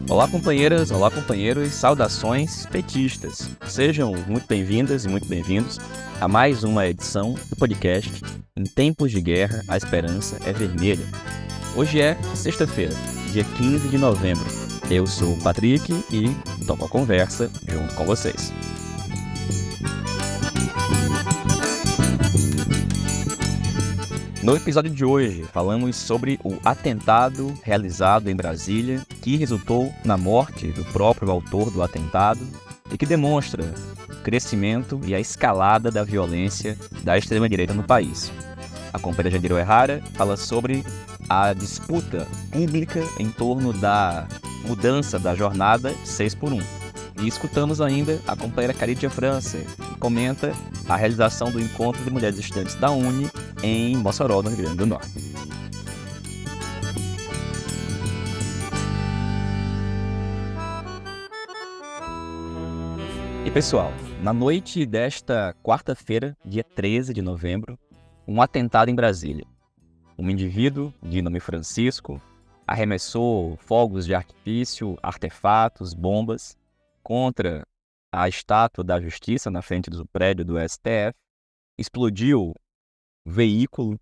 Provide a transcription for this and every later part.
Olá, companheiras, olá, companheiros, saudações petistas. Sejam muito bem-vindas e muito bem-vindos a mais uma edição do podcast Em Tempos de Guerra, a Esperança é Vermelha. Hoje é sexta-feira, dia 15 de novembro. Eu sou o Patrick e toco a conversa junto com vocês. No episódio de hoje, falamos sobre o atentado realizado em Brasília, que resultou na morte do próprio autor do atentado e que demonstra o crescimento e a escalada da violência da extrema-direita no país. A companheira Jandira Errara fala sobre a disputa pública em torno da mudança da jornada 6x1. E escutamos ainda a companheira Caridia França, que comenta a realização do Encontro de Mulheres Estudantes da UNE em Mossoró, no Rio Grande do Norte. E pessoal, na noite desta quarta-feira, dia 13 de novembro, um atentado em Brasília. Um indivíduo, de nome Francisco, arremessou fogos de artifício, artefatos, bombas contra a estátua da Justiça na frente do prédio do STF, explodiu veículo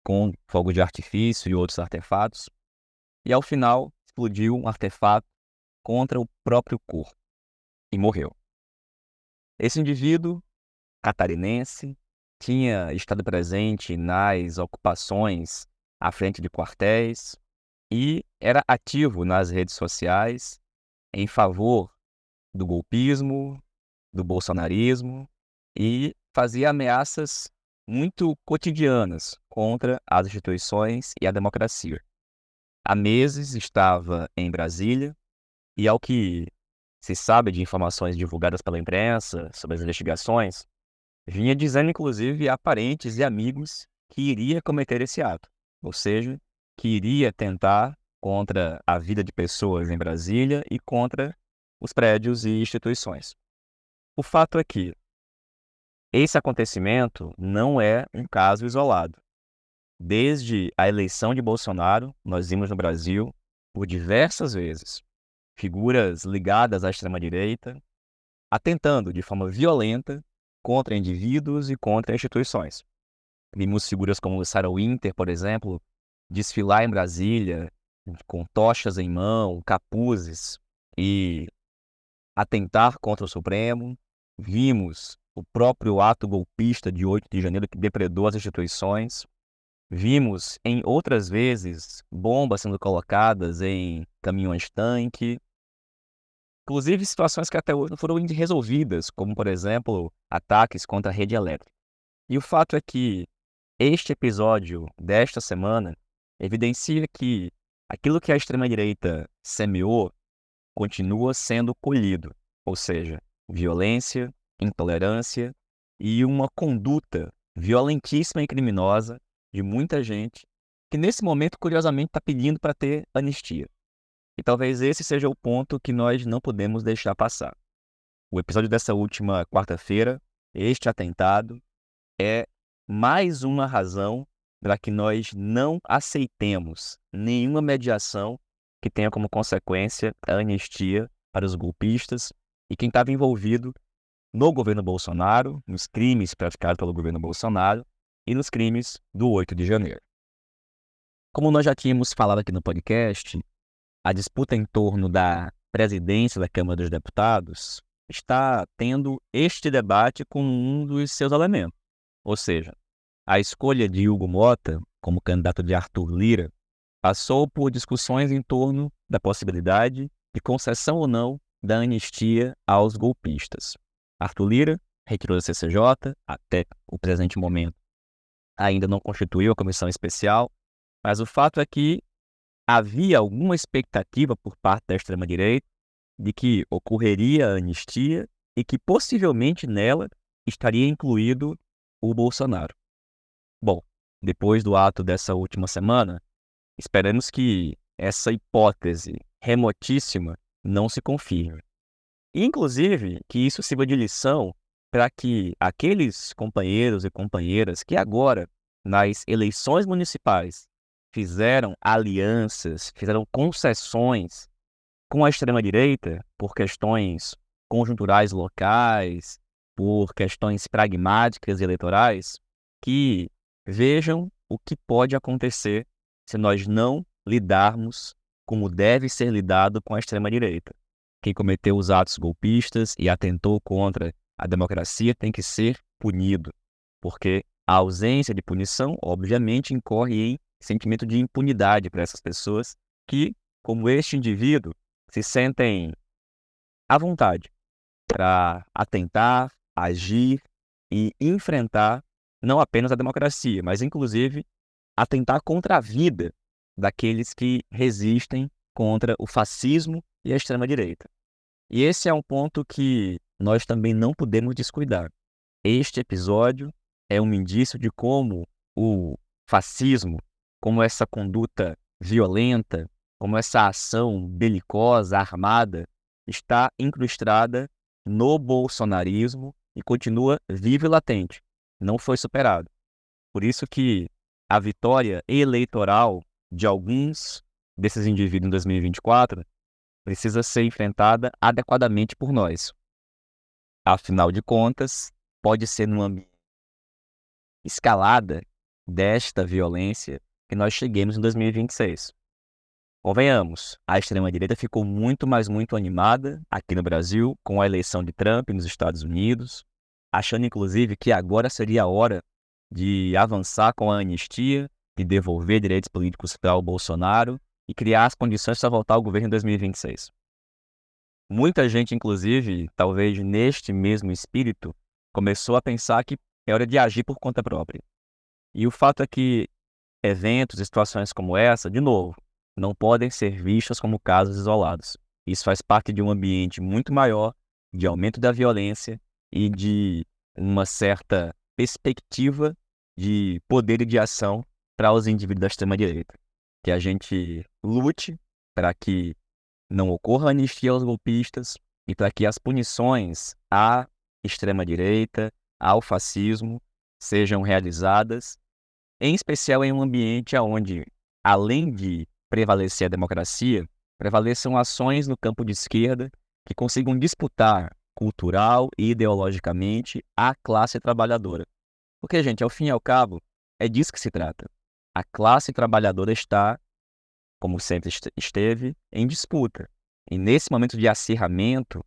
com fogo de artifício e outros artefatos, e ao final explodiu um artefato contra o próprio corpo e morreu. Esse indivíduo, catarinense, tinha estado presente nas ocupações à frente de quartéis e era ativo nas redes sociais em favor do golpismo, do bolsonarismo e fazia ameaças muito cotidianas contra as instituições e a democracia. Há meses estava em Brasília e, ao que se sabe de informações divulgadas pela imprensa sobre as investigações, vinha dizendo, inclusive, a parentes e amigos que iria cometer esse ato, ou seja, que iria tentar contra a vida de pessoas em Brasília e contra os prédios e instituições. O fato é que esse acontecimento não é um caso isolado. Desde a eleição de Bolsonaro, nós vimos no Brasil, por diversas vezes, figuras ligadas à extrema-direita atentando de forma violenta contra indivíduos e contra instituições. Vimos figuras como Sarah Winter, por exemplo, desfilar em Brasília com tochas em mão, capuzes e atentar contra o Supremo. Vimos o próprio ato golpista de 8 de janeiro que depredou as instituições. Vimos, em outras vezes, bombas sendo colocadas em caminhões-tanque. Inclusive, situações que até hoje não foram resolvidas, como, por exemplo, ataques contra a rede elétrica. E o fato é que este episódio desta semana evidencia que aquilo que a extrema-direita semeou continua sendo colhido, ou seja, violência, intolerância e uma conduta violentíssima e criminosa de muita gente que nesse momento, curiosamente, está pedindo para ter anistia. E talvez esse seja o ponto que nós não podemos deixar passar. O episódio dessa última quarta-feira, este atentado, é mais uma razão para que nós não aceitemos nenhuma mediação que tenha como consequência a anistia para os golpistas e quem estava envolvido no governo Bolsonaro, nos crimes praticados pelo governo Bolsonaro e nos crimes do 8 de janeiro. Como nós já tínhamos falado aqui no podcast, a disputa em torno da presidência da Câmara dos Deputados está tendo este debate com um dos seus elementos. Ou seja, a escolha de Hugo Mota como candidato de Arthur Lira passou por discussões em torno da possibilidade de concessão ou não da anistia aos golpistas. Arthur Lira retirou da CCJ, até o presente momento ainda não constituiu a comissão especial, mas o fato é que havia alguma expectativa por parte da extrema-direita de que ocorreria a anistia e que possivelmente nela estaria incluído o Bolsonaro. Bom, depois do ato dessa última semana, esperamos que essa hipótese remotíssima não se confirme. E, inclusive, que isso sirva de lição para que aqueles companheiros e companheiras que agora, nas eleições municipais, fizeram alianças, fizeram concessões com a extrema-direita, por questões conjunturais locais, por questões pragmáticas e eleitorais, que vejam o que pode acontecer se nós não lidarmos como deve ser lidado com a extrema-direita. Quem cometeu os atos golpistas e atentou contra a democracia tem que ser punido, porque a ausência de punição, obviamente, incorre em sentimento de impunidade para essas pessoas que, como este indivíduo, se sentem à vontade para atentar, agir e enfrentar não apenas a democracia, mas inclusive atentar contra a vida daqueles que resistem contra o fascismo e a extrema-direita. E esse é um ponto que nós também não podemos descuidar. Este episódio é um indício de como o fascismo, como essa conduta violenta, como essa ação belicosa, armada, está incrustada no bolsonarismo e continua vivo e latente. Não foi superado. Por isso que a vitória eleitoral de alguns desses indivíduos em 2024 precisa ser enfrentada adequadamente por nós. Afinal de contas, pode ser numa escalada desta violência que nós cheguemos em 2026. Convenhamos, a extrema-direita ficou muito animada aqui no Brasil com a eleição de Trump nos Estados Unidos, achando inclusive que agora seria a hora de avançar com a anistia, de devolver direitos políticos para o Bolsonaro e criar as condições para voltar ao governo em 2026. Muita gente, inclusive, talvez neste mesmo espírito, começou a pensar que é hora de agir por conta própria. E o fato é que eventos e situações como essa, de novo, não podem ser vistas como casos isolados. Isso faz parte de um ambiente muito maior de aumento da violência e de uma certa perspectiva de poder e de ação para os indivíduos da extrema-direita. Que a gente lute para que não ocorra anistia aos golpistas e para que as punições à extrema-direita, ao fascismo, sejam realizadas, em especial em um ambiente onde, além de prevalecer a democracia, prevaleçam ações no campo de esquerda que consigam disputar cultural e ideologicamente a classe trabalhadora. Porque, gente, ao fim e ao cabo, é disso que se trata. A classe trabalhadora está, como sempre esteve, em disputa. E nesse momento de acirramento,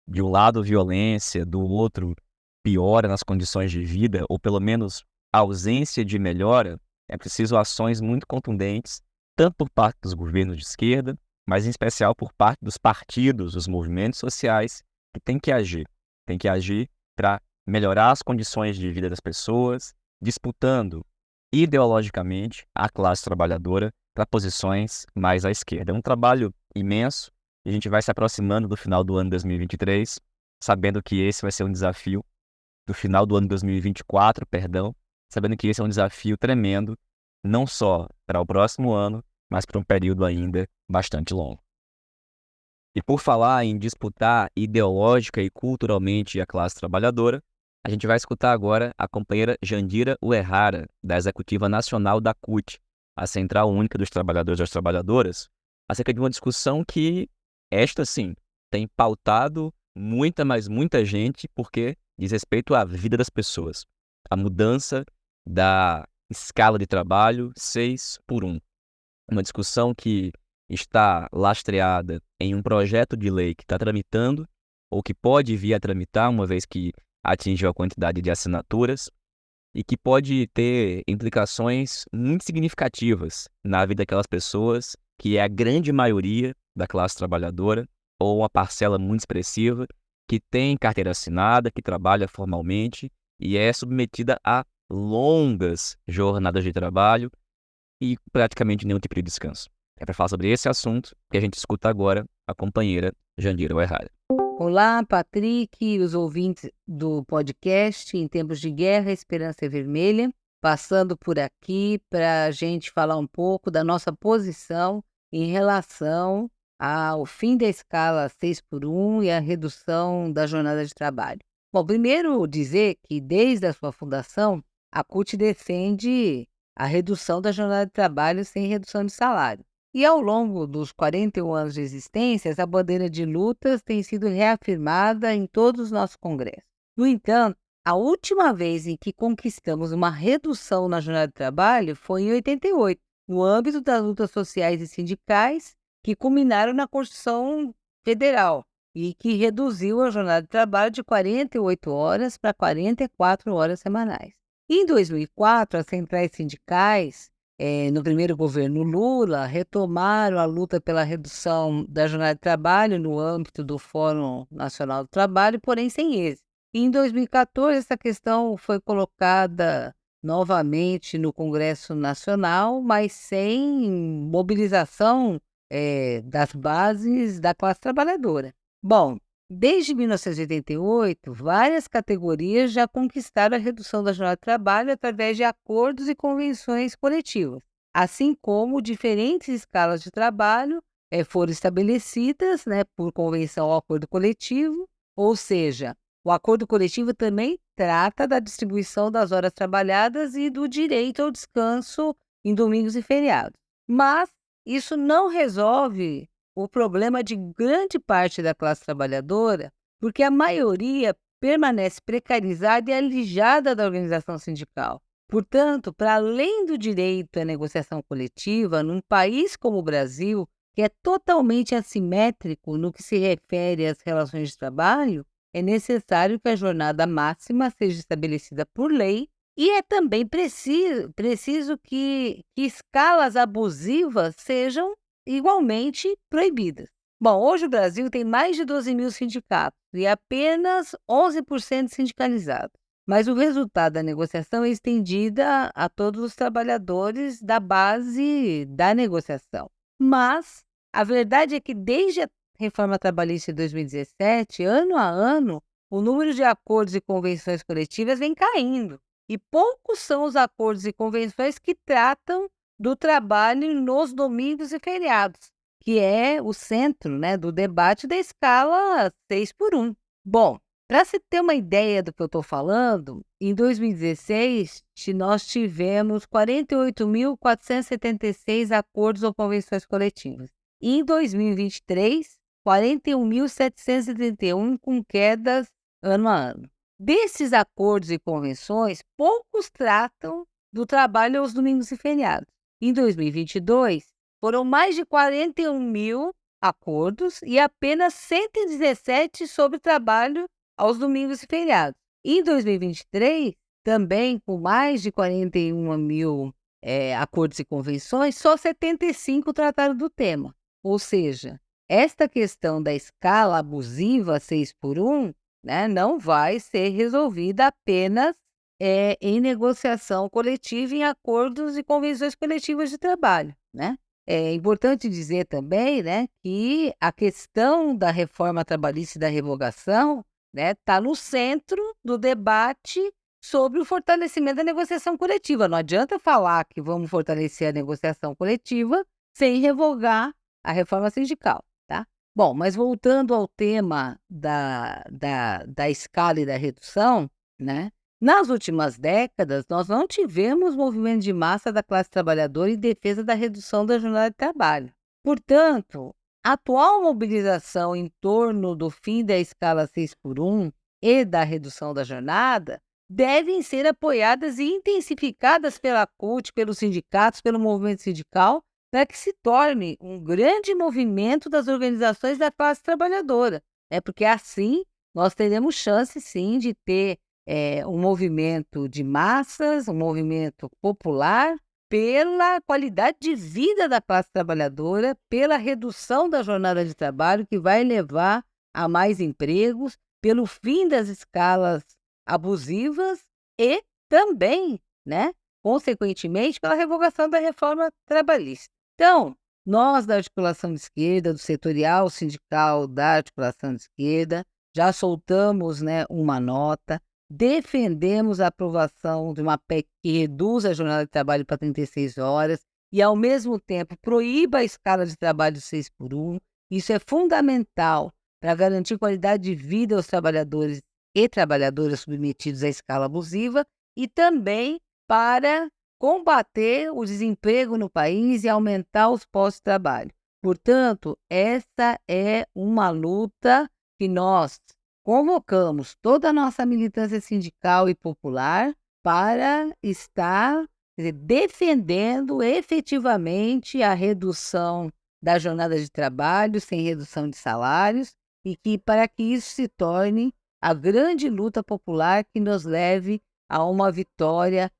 de um lado violência, do outro piora nas condições de vida, ou pelo menos ausência de melhora, é preciso ações muito contundentes, tanto por parte dos governos de esquerda, mas em especial por parte dos partidos, dos movimentos sociais, que têm que agir. Tem que agir para melhorar as condições de vida das pessoas, disputando ideologicamente a classe trabalhadora para posições mais à esquerda. É um trabalho imenso e a gente vai se aproximando do final do ano 2023, sabendo que esse vai ser um desafio, do final do ano 2024, perdão, sabendo que esse é um desafio tremendo, não só para o próximo ano, mas para um período ainda bastante longo. E por falar em disputar ideológica e culturalmente a classe trabalhadora, a gente vai escutar agora a companheira Jandira Uehara, da Executiva Nacional da CUT, a Central Única dos Trabalhadores e das Trabalhadoras, acerca de uma discussão que, esta sim, tem pautado muita gente, porque diz respeito à vida das pessoas. A mudança da escala de trabalho 6x1. Uma discussão que está lastreada em um projeto de lei que está tramitando, ou que pode vir a tramitar, uma vez que atingiu a quantidade de assinaturas, e que pode ter implicações muito significativas na vida daquelas pessoas, que é a grande maioria da classe trabalhadora, ou uma parcela muito expressiva, que tem carteira assinada, que trabalha formalmente e é submetida a longas jornadas de trabalho e praticamente nenhum tipo de descanso. É para falar sobre esse assunto que a gente escuta agora a companheira Jandira Uehara. Olá, Patrick e os ouvintes do podcast Em Tempos de Guerra, Esperança é Vermelha, passando por aqui para a gente falar um pouco da nossa posição em relação ao fim da escala 6x1 e a redução da jornada de trabalho. Bom, primeiro dizer que desde a sua fundação, a CUT defende a redução da jornada de trabalho sem redução de salário. E ao longo dos 41 anos de existência, essa bandeira de lutas tem sido reafirmada em todos os nossos congressos. No entanto, a última vez em que conquistamos uma redução na jornada de trabalho foi em 88, no âmbito das lutas sociais e sindicais, que culminaram na Constituição Federal e que reduziu a jornada de trabalho de 48 horas para 44 horas semanais. Em 2004, as centrais sindicais, no primeiro governo Lula, retomaram a luta pela redução da jornada de trabalho no âmbito do Fórum Nacional do Trabalho, porém sem êxito. Em 2014, essa questão foi colocada novamente no Congresso Nacional, mas sem mobilização das bases da classe trabalhadora. Bom, desde 1988, várias categorias já conquistaram a redução da jornada de trabalho através de acordos e convenções coletivas, assim como diferentes escalas de trabalho foram estabelecidas, por convenção ou acordo coletivo, ou seja, o acordo coletivo também trata da distribuição das horas trabalhadas e do direito ao descanso em domingos e feriados. Mas isso não resolve o problema de grande parte da classe trabalhadora, porque a maioria permanece precarizada e alijada da organização sindical. Portanto, para além do direito à negociação coletiva, num país como o Brasil, que é totalmente assimétrico no que se refere às relações de trabalho, é necessário que a jornada máxima seja estabelecida por lei e é também preciso que escalas abusivas sejam igualmente proibidas. Bom, hoje o Brasil tem mais de 12 mil sindicatos e apenas 11% sindicalizados. Mas o resultado da negociação é estendida a todos os trabalhadores da base da negociação. Mas a verdade é que desde a reforma trabalhista de 2017, ano a ano, o número de acordos e convenções coletivas vem caindo. E poucos são os acordos e convenções que tratam do trabalho nos domingos e feriados, que é o centro, do debate da escala 6x1. Bom, para se ter uma ideia do que eu estou falando, em 2016 nós tivemos 48.476 acordos ou convenções coletivas. Em 2023, 41.731 com quedas ano a ano. Desses acordos e convenções, poucos tratam do trabalho aos domingos e feriados. Em 2022, foram mais de 41 mil acordos e apenas 117 sobre trabalho aos domingos e feriados. Em 2023, também com mais de 41 mil acordos e convenções, só 75 trataram do tema. Ou seja, esta questão da escala abusiva 6x1, não vai ser resolvida apenas em negociação coletiva, em acordos e convenções coletivas de trabalho, É importante dizer também, que a questão da reforma trabalhista e da revogação, está no centro do debate sobre o fortalecimento da negociação coletiva. Não adianta falar que vamos fortalecer a negociação coletiva sem revogar a reforma sindical, tá? Bom, mas voltando ao tema da escala e da redução, nas últimas décadas, nós não tivemos movimento de massa da classe trabalhadora em defesa da redução da jornada de trabalho. Portanto, a atual mobilização em torno do fim da escala 6x1 e da redução da jornada devem ser apoiadas e intensificadas pela CUT, pelos sindicatos, pelo movimento sindical, para que se torne um grande movimento das organizações da classe trabalhadora. Porque assim nós teremos chance, sim, de ter um movimento de massas, um movimento popular, pela qualidade de vida da classe trabalhadora, pela redução da jornada de trabalho, que vai levar a mais empregos, pelo fim das escalas abusivas e também, consequentemente, pela revogação da reforma trabalhista. Então, nós da articulação de esquerda, do setorial sindical da articulação de esquerda, já soltamos uma nota, defendemos a aprovação de uma PEC que reduz a jornada de trabalho para 36 horas e, ao mesmo tempo, proíba a escala de trabalho 6x1. Isso é fundamental para garantir qualidade de vida aos trabalhadores e trabalhadoras submetidos à escala abusiva e também para combater o desemprego no país e aumentar os postos de trabalho. Portanto, essa é uma luta que nós convocamos toda a nossa militância sindical e popular para estar defendendo efetivamente a redução da jornada de trabalho sem redução de salários e que para que isso se torne a grande luta popular que nos leve a uma vitória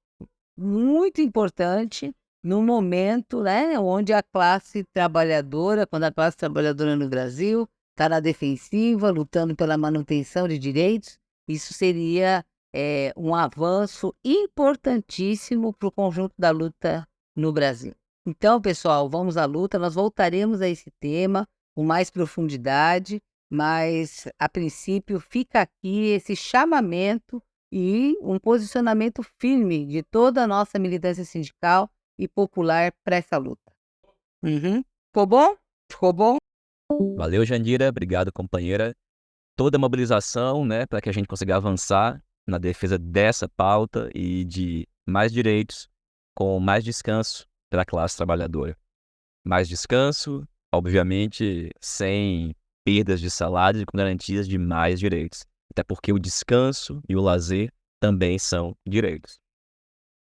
muito importante no momento, né, onde a classe trabalhadora, quando a classe trabalhadora no Brasil está na defensiva, lutando pela manutenção de direitos, isso seria um avanço importantíssimo para o conjunto da luta no Brasil. Então, pessoal, vamos à luta, nós voltaremos a esse tema com mais profundidade, mas, a princípio, fica aqui esse chamamento e um posicionamento firme de toda a nossa militância sindical e popular para essa luta. Ficou bom? Ficou bom? Valeu, Jandira. Obrigado, companheira. Toda a mobilização, né, para que a gente consiga avançar na defesa dessa pauta e de mais direitos com mais descanso para a classe trabalhadora. Mais descanso, obviamente, sem perdas de salário e com garantias de mais direitos. Até porque o descanso e o lazer também são direitos.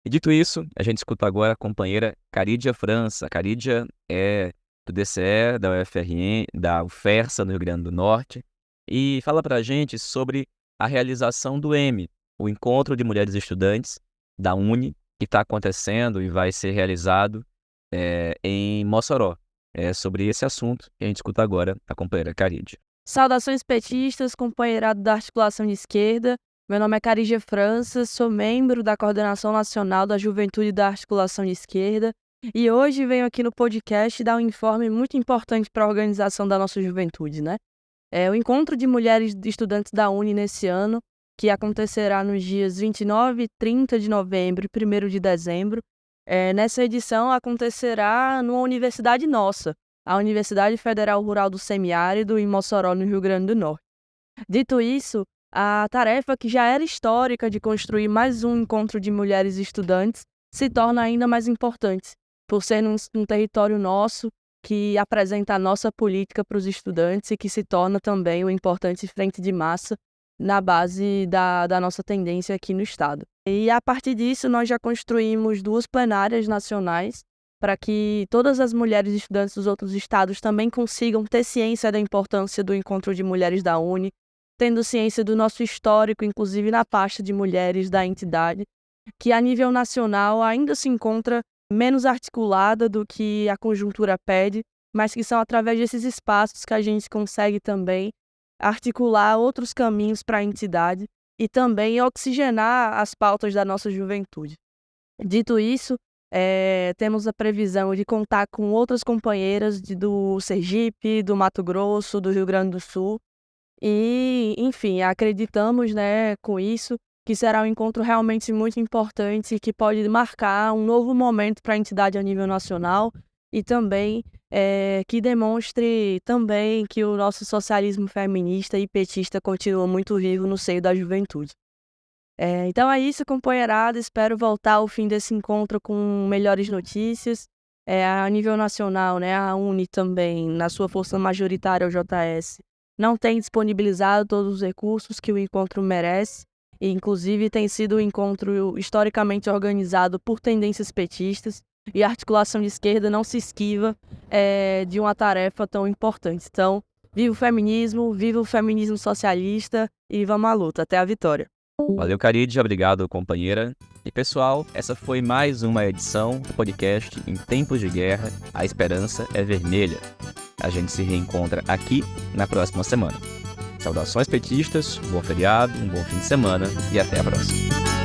E dito isso, a gente escuta agora a companheira Carídia França. A Carídia é do DCE, da UFRN, da UFERSA, no Rio Grande do Norte, e fala para a gente sobre a realização do EME, o Encontro de Mulheres Estudantes da UNE, que está acontecendo e vai ser realizado em Mossoró. É sobre esse assunto que a gente escuta agora a companheira Carídia. Saudações petistas, companheirado da Articulação de Esquerda. Meu nome é Carídia França, sou membro da Coordenação Nacional da Juventude da Articulação de Esquerda e hoje venho aqui no podcast dar um informe muito importante para a organização da nossa juventude, né? É o Encontro de Mulheres Estudantes da UNE nesse ano, que acontecerá nos dias 29 e 30 de novembro e 1º de dezembro. Nessa edição acontecerá numa universidade nossa, a Universidade Federal Rural do Semiárido, em Mossoró, no Rio Grande do Norte. Dito isso, a tarefa que já era histórica de construir mais um encontro de mulheres estudantes se torna ainda mais importante, por ser um território nosso que apresenta a nossa política para os estudantes e que se torna também uma importante frente de massa na base da nossa tendência aqui no Estado. E a partir disso, nós já construímos 2 plenárias nacionais para que todas as mulheres estudantes dos outros estados também consigam ter ciência da importância do Encontro de Mulheres da UNE, tendo ciência do nosso histórico, inclusive na pasta de mulheres da entidade, que a nível nacional ainda se encontra menos articulada do que a conjuntura pede, mas que são através desses espaços que a gente consegue também articular outros caminhos para a entidade e também oxigenar as pautas da nossa juventude. Dito isso, temos a previsão de contar com outras companheiras do Sergipe, do Mato Grosso, do Rio Grande do Sul e, enfim, acreditamos, né, com isso, que será um encontro realmente muito importante e que pode marcar um novo momento para a entidade a nível nacional e também que demonstre também que o nosso socialismo feminista e petista continua muito vivo no seio da juventude. Então é isso, companheirada. Espero voltar ao fim desse encontro com melhores notícias. A nível nacional, né, a UNE também, na sua força majoritária, o JS, não tem disponibilizado todos os recursos que o encontro merece. E, inclusive, tem sido um encontro historicamente organizado por tendências petistas e a articulação de esquerda não se esquiva de uma tarefa tão importante. Então, viva o feminismo socialista e vamos à luta. Até a vitória. Valeu, Carídia. Obrigado, companheira. E, pessoal, essa foi mais uma edição do podcast Em Tempos de Guerra, a Esperança é Vermelha. A gente se reencontra aqui na próxima semana. Saudações petistas, um bom feriado, um bom fim de semana e até a próxima.